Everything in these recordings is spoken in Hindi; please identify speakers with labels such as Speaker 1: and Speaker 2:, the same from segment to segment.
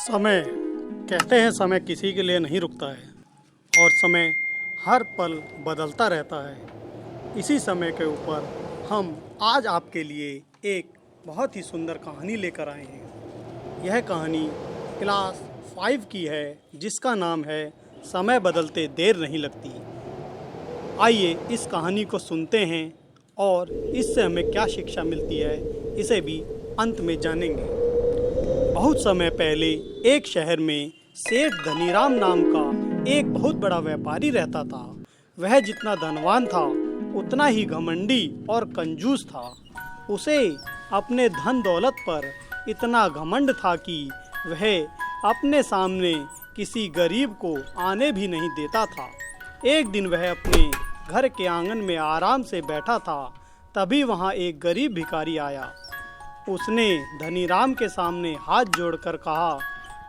Speaker 1: समय कहते हैं, समय किसी के लिए नहीं रुकता है और समय हर पल बदलता रहता है। इसी समय के ऊपर हम आज आपके लिए एक बहुत ही सुंदर कहानी लेकर आए हैं। यह कहानी क्लास 5 की है, जिसका नाम है समय बदलते देर नहीं लगती। आइए इस कहानी को सुनते हैं और इससे हमें क्या शिक्षा मिलती है, इसे भी अंत में जानेंगे। बहुत समय पहले एक शहर में सेठ धनीराम नाम का एक बहुत बड़ा व्यापारी रहता था। वह जितना धनवान था उतना ही घमंडी और कंजूस था। उसे अपने धन दौलत पर इतना घमंड था कि वह अपने सामने किसी गरीब को आने भी नहीं देता था। एक दिन वह अपने घर के आंगन में आराम से बैठा था, तभी वहाँ एक गरीब भिखारी आया। उसने धनीराम के सामने हाथ जोड़कर कहा,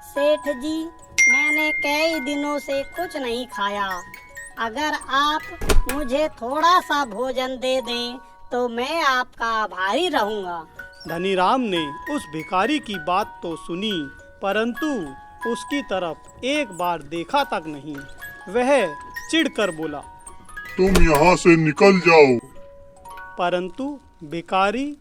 Speaker 2: सेठ जी, मैंने कई दिनों से कुछ नहीं खाया। अगर आप मुझे थोड़ा सा भोजन दे दें तो मैं आपका आभारी रहूंगा।
Speaker 1: धनीराम ने उस भिखारी की बात तो सुनी, परंतु उसकी तरफ एक बार देखा तक नहीं। वह चिढ़कर बोला,
Speaker 3: तुम यहाँ से निकल जाओ।
Speaker 1: परंतु भिखारी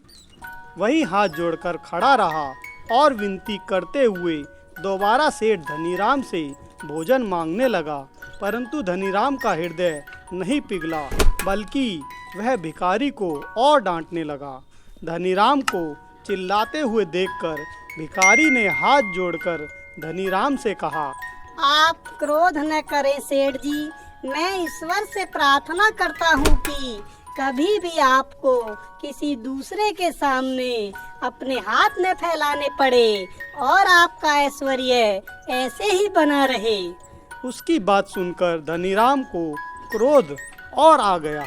Speaker 1: वही हाथ जोड़कर खड़ा रहा और विनती करते हुए दोबारा सेठ धनीराम से भोजन मांगने लगा। परंतु धनीराम का हृदय नहीं पिघला, बल्कि वह भिखारी को और डांटने लगा। धनीराम को चिल्लाते हुए देखकर भिखारी ने हाथ जोड़कर धनीराम से कहा,
Speaker 2: आप क्रोध न करें सेठ जी। मैं ईश्वर से प्रार्थना करता हूँ कि कभी भी आपको किसी दूसरे के सामने अपने हाथ न फैलाने पड़े और आपका ऐश्वर्य ऐसे ही बना रहे।
Speaker 1: उसकी बात सुनकर धनीराम को क्रोध और आ गया।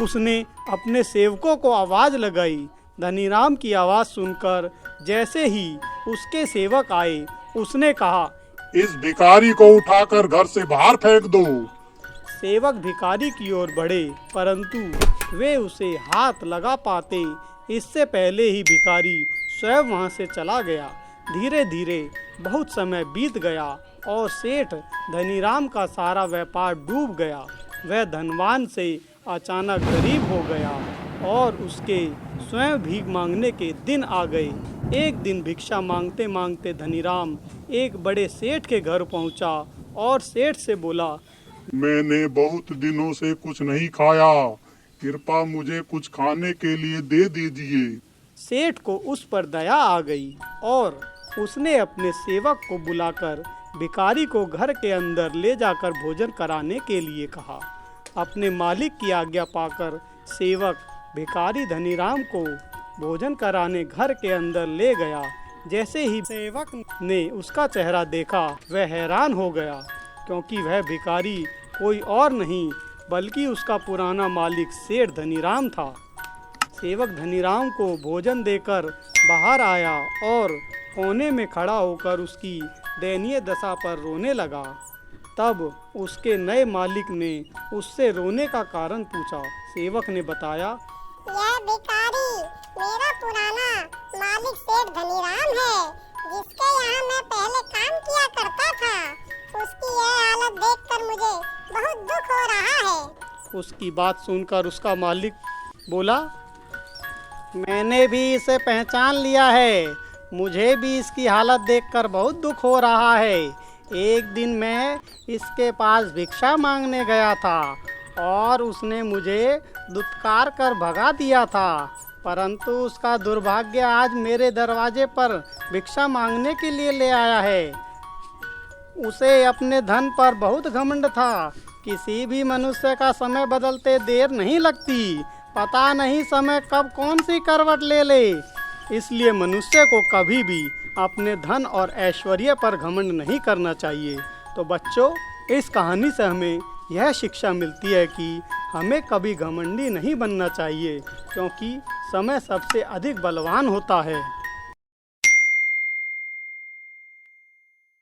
Speaker 1: उसने अपने सेवकों को आवाज लगाई। धनीराम की आवाज सुनकर जैसे ही उसके सेवक आए, उसने कहा,
Speaker 3: इस भिखारी को उठाकर घर से बाहर फेंक दो।
Speaker 1: सेवक भिखारी की ओर बढ़े, परंतु वे उसे हाथ लगा पाते इससे पहले ही भिखारी स्वयं वहां से चला गया। धीरे धीरे बहुत समय बीत गया और सेठ धनीराम का सारा व्यापार डूब गया। वह धनवान से अचानक गरीब हो गया और उसके स्वयं भीख मांगने के दिन आ गए। एक दिन भिक्षा मांगते मांगते धनीराम एक बड़े सेठ के घर पहुंचा और सेठ से बोला,
Speaker 3: मैंने बहुत दिनों से कुछ नहीं खाया, कृपया मुझे कुछ खाने के लिए दे दीजिए।
Speaker 1: सेठ को उस पर दया आ गई और उसने अपने सेवक को बुलाकर भिखारी को घर के अंदर ले जाकर भोजन कराने के लिए कहा। अपने मालिक की आज्ञा पाकर सेवक भिखारी धनीराम को भोजन कराने घर के अंदर ले गया। जैसे ही सेवक ने उसका चेहरा देखा, वह हैरान हो गया, क्योंकि वह भिखारी कोई और नहीं बल्कि उसका पुराना मालिक सेठ धनीराम था। सेवक धनीराम को भोजन देकर बाहर आया और कोने में खड़ा होकर उसकी दयनीय दशा पर रोने लगा। तब उसके नए मालिक ने उससे रोने का कारण पूछा। सेवक ने बताया,
Speaker 4: यह भिखारी मेरा पुराना मालिक सेठ धनीराम है, जिसके यहाँ मैं पहले काम किया करता था। उसकी यह हालत देखकर मुझे बहुत दुख हो रहा है।
Speaker 1: उसकी बात सुनकर उसका मालिक बोला, मैंने भी इसे पहचान लिया है। मुझे भी इसकी हालत देखकर बहुत दुख हो रहा है। एक दिन मैं इसके पास भिक्षा मांगने गया था और उसने मुझे दुत्कार कर भगा दिया था, परंतु उसका दुर्भाग्य आज मेरे दरवाजे पर भिक्षा मांगने के लिए ले आया है। उसे अपने धन पर बहुत घमंड था। किसी भी मनुष्य का समय बदलते देर नहीं लगती। पता नहीं समय कब कौन सी करवट ले ले। इसलिए मनुष्य को कभी भी अपने धन और ऐश्वर्य पर घमंड नहीं करना चाहिए। तो बच्चों, इस कहानी से हमें यह शिक्षा मिलती है कि हमें कभी घमंडी नहीं बनना चाहिए, क्योंकि समय सबसे अधिक बलवान होता है।